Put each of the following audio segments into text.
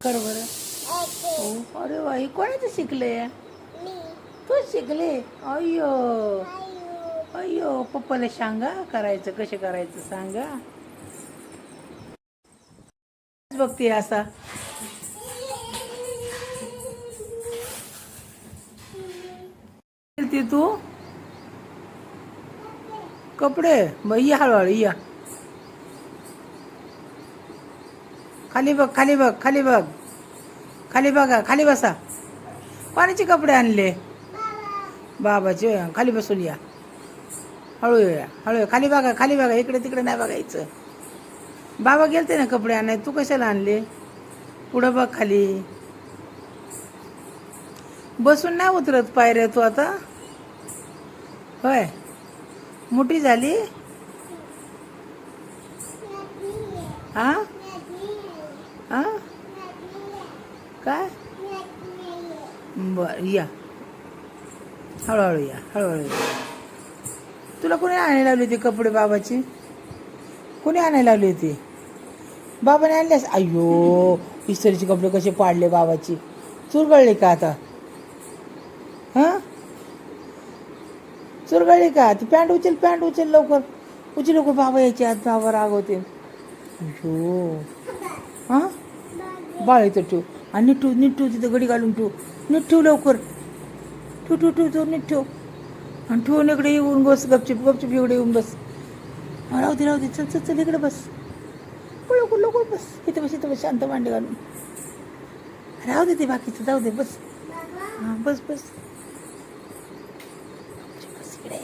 कर बरं. अरे वा, हे कोणाचं शिकले? तू शिकले? अय्यो अय्यो, पप्पाला सांगा करायचं, कसे करायचं सांगा. बघते असा. ती तू कपडे या हळूहळू या. खाली बघ, खाली बघ, खाली बघ, खाली बघा, खाली बसा. कोणाचे कपडे आणले? बाबाचे. खाली बसून या, हळू या, हळू. खाली बघा, खाली बघा, इकडे तिकडे नाही बघायचं. बाबा गेलते ना कपडे आणाय, तू कशाला आणले? पुढं बघ खाली. बसून नाही उतरत पायऱ्या तू आता? होय, मोठी झाली. हा हा, काय? बर, या हळूहळू या, हळूहळू या. तुला कोणी आणायला लावली होती कपडे बाबाची? कोणी आणायला लावली होती? बाबाने आणल्यास? अय्यो, इस्त्रीचे कपडे कसे पाडले बाबाची. चुरगळले का आता? हां, चुरगळले का? ती पॅन्ट उचल, पॅन्ट उचल लवकर, उचल लवकर. बाबा यायचे आज, बाबा रागवते. अय्यो, हां, बाळ इथं ठेव. आणि नीट ठेव, नीट ठेव, तिथं गडी घालून ठेव. नीट ठेव लवकर. ठेव ठेव ठेव ठेव, नीट ठेव. आणि ठेवून इकडे येऊन बस, गपचिप गपचिप इकडे येऊन बस. राहू दे, राहू दे, चल चल चल, इकडे बस. लवकर लवकर बस, इथं बस, इथं बस, शांत मांडी घालून. राहू दे ते बाकीचं, जाऊ दे, बस. हां, बस बस बस, इकडे.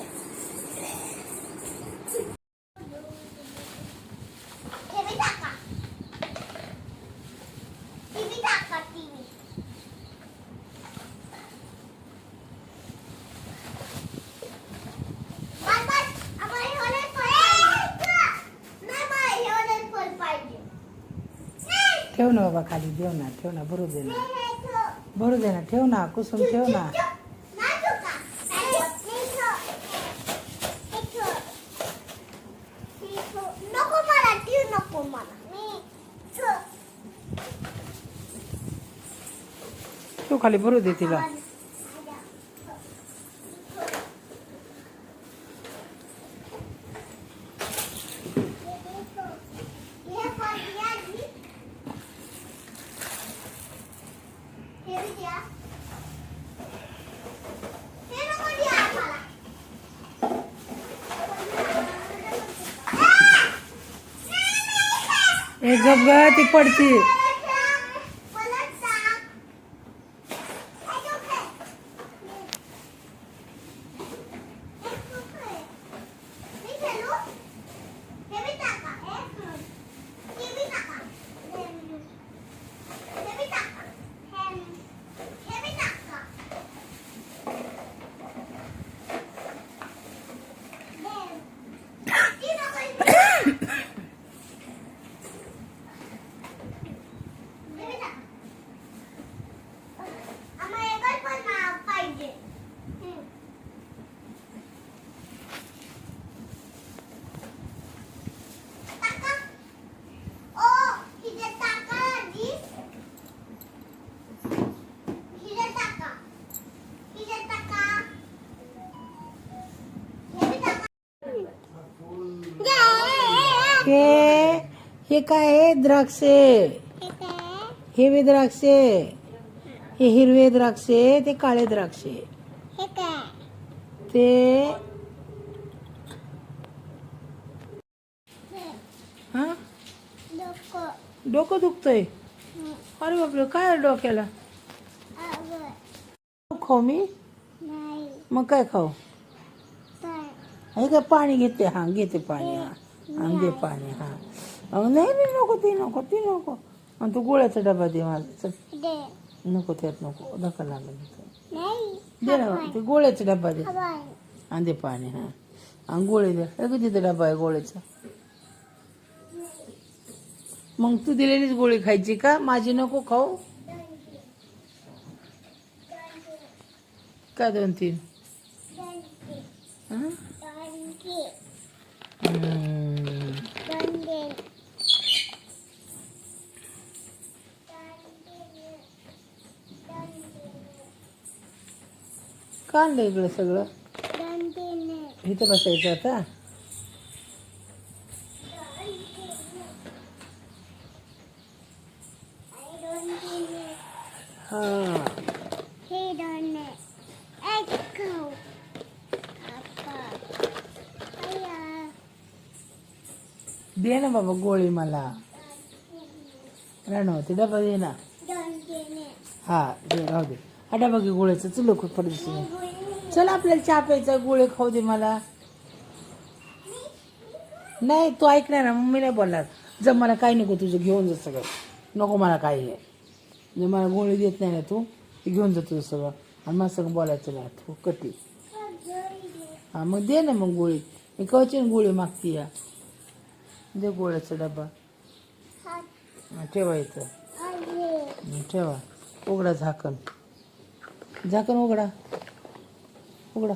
ठेव ना बाबा खाली, देव ना, ठेव ना, भरू दे ना, भरू दे ना, ठेव ना, कुसुम ठेव ना. ठेव खाली, भरू दे तिला. एक गप ग, ती पडती. हे काय आहे? द्राक्षे. हिरवे द्राक्षे, हे हिरवे द्राक्षे, ते काळे द्राक्षे. ते हा, डोकं दुखतंय. अरे बापरे, काय डोक्याला? खाऊ मी? मग काय खाऊ? हे काय पाणी घेते? हा, घेते पाणी. हा, दे पाणी. हा, नाही नाही, नको ती, नको ती, नको. आणि तू गोळ्याचा डबा दे मला. चल, नको, त्यात नको, धक्का लागला. दे ना, ते गोळ्याचा डबा दे. आणि दे पाणी. हा, आणि गोळे दे. अगं तिथे डबा आहे गोळ्याचा. मग तू दिलेलीच गोळी खायची का? माझी नको खाऊ का? 2-3. का आणलं इकडे सगळं? इथं बसायचं आता. हा दे ना बाबा गोळी मला. राणवती डबा दे ना. हा दे, राहू दे. हा डबा घे गोळ्याचा. चल लवकर पडते. चल आपल्याला चहा प्यायचा. गोळे खाऊ दे मला. नाही तू ऐकणार ना, मम्मी नाही बोलणार. जर मला काही नको तुझं घेऊन जा सगळं. नको मला काही आहे. जर मला गोळी देत नाही ना तू, ते घेऊन जा तुझं सगळं. आणि मला सगळं बोलायचं नाही तू कटी. हा मग दे ना मग गोळी. मी कवची गोळी मागती या. दे गोळ्याचा डबा. ठेवा इथं. ठेवा. उघडा झाकण. झाकण उघडा. उघडा.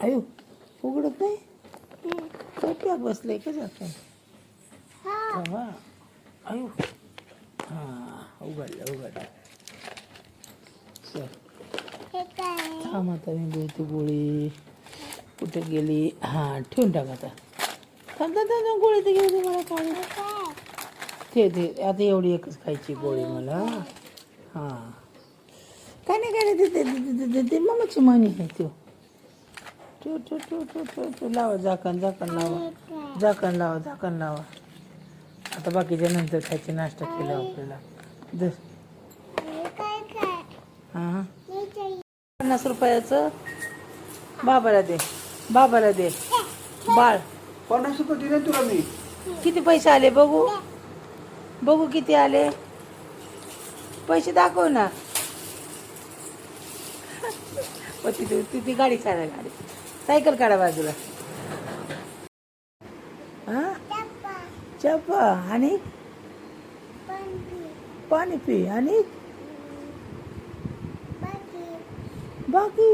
आयु उघडत नाही. कट्या बसलंय का झाकण? ठेवा. आयु हा उघडलं उघडलं. चल थांब आता मी देते गोळी. कुठे गेली? हा ठेवून टाक आता. गोळी तर घेऊ दे मला. काढून ते आता एवढी एकच खायची गोळी मला. हा काय नाही काय नाही. ते मम्मीची म्हणी आहे. ठेव ठेव ठेव ठेव ठेव ठेव. लावा झाकण. झाकण लावा. झाकण लावा. झाकण लावा. आता बाकीच्या नंतर खायची. नाश्ता केला आपल्याला. दर हां 50 रुपयाचं. बाबाला दे. बाबाला दे. बाळ 50 रुपये दिले तुला मी. किती पैसे आले बघू. बघू किती आले पैसे. दाखव ना. ती गाडी काढा. गाडी सायकल काढा बाजूला. हा चप्पा आणि पाणी पी. आणि बाकी.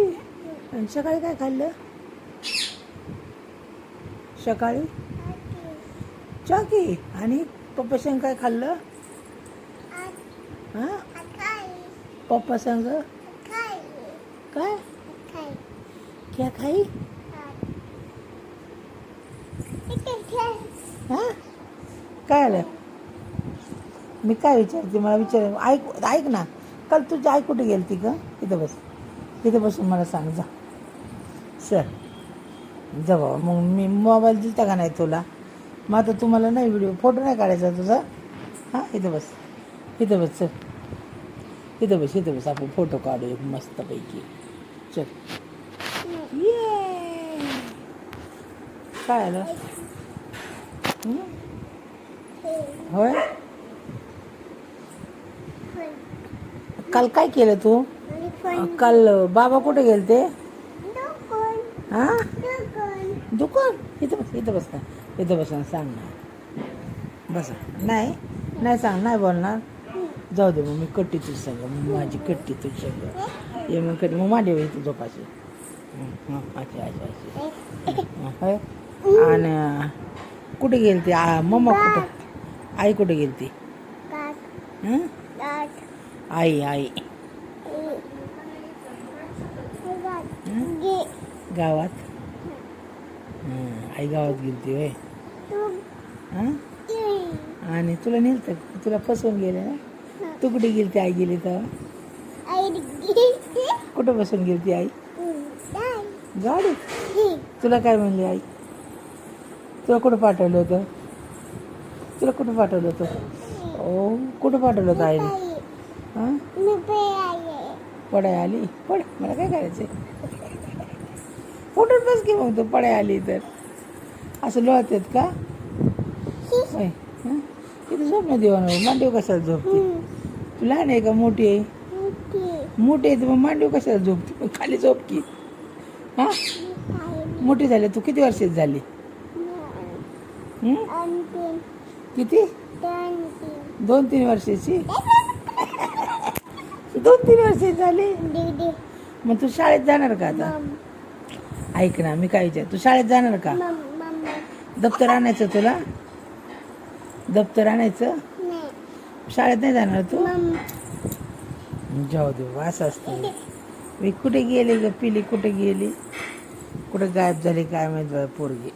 आणि सकाळी काय खाल्लं? सकाळी चाकी. आणि पप्पा संग काय खाल्लं? हा पप्पा संग काय? क्या खाई? हा काय आलं? मी काय विचारते? मला विचार. ऐक ना. काल तुझी आई कुठे गेली ती का? इथं बस. इथं बसून मला सांग. जा सर जा बाबा. मग मी मोबाईल दिलता का नाही तुला? मग आता तुम्हाला नाही व्हिडिओ फोटो नाही काढायचा तुझा? हां इथं बस. इथं बस. चल इथं बस. इथं बस. आपण फोटो काढू एक मस्तपैकी. चल. ये काय आलं? होय काल काय केलं तू? काल बाबा कुठे गेलते? हा दुकान. इथं बस. इथं बस ना. इथं बस ना. सांग ना. बस. नाही नाही सांग. नाही बोलणार. जाऊ दे मग. मी कट्टी तुझ संग. माझी कट्टी तुझ संग. ये मग कट्टी. मग मांडी इथे झोपायची. अच्छा अच्छा अच्छा. आणि कुठे गेलती? मम्मा कुठं? आई कुठे गेलती? आई आई गावात. आई गावात गेलती होय. आणि तुला नेलतं? तुला फसवून गेले ना? तू कुठे गेलती? आई गेली तेव्हा? कुठं बसून गेलती आई? गाडीत. तुला काय म्हणली आई? तुला कुठं पाठवलं होतं? तुला कुठं पाठवलं होतं? ओ कुठं पाठवलं होतं आईने? हां पडाय आली. पड. मला काय करायचं? फोटोत बस की मग. तू पडाय आली तर असं लोळतात का? तिथे झोप ना देवानं. मांडीव कशाला झोपते? तू लहान आहे का मोठी आहे? मोठी आहे तर मग मांडीव कशाला झोपते? मग खाली झोप की. हां मोठी झाली. तू किती वर्षाची झाली? किती? 2-3 वर्षाची. 2-3 वर्षाची झाली. मग तू शाळेत जाणार का आता? ऐक ना मी काय विचार. तू शाळेत जाणार का? दप्तर आणायचं तुला? दप्तर आणायचं? शाळेत नाही जाणार तू? जाऊ दे वास असते. मी कुठे गेली ग पिली, कुठे गेली, कुठे गायब झाली काय माहित बाई पोरगी.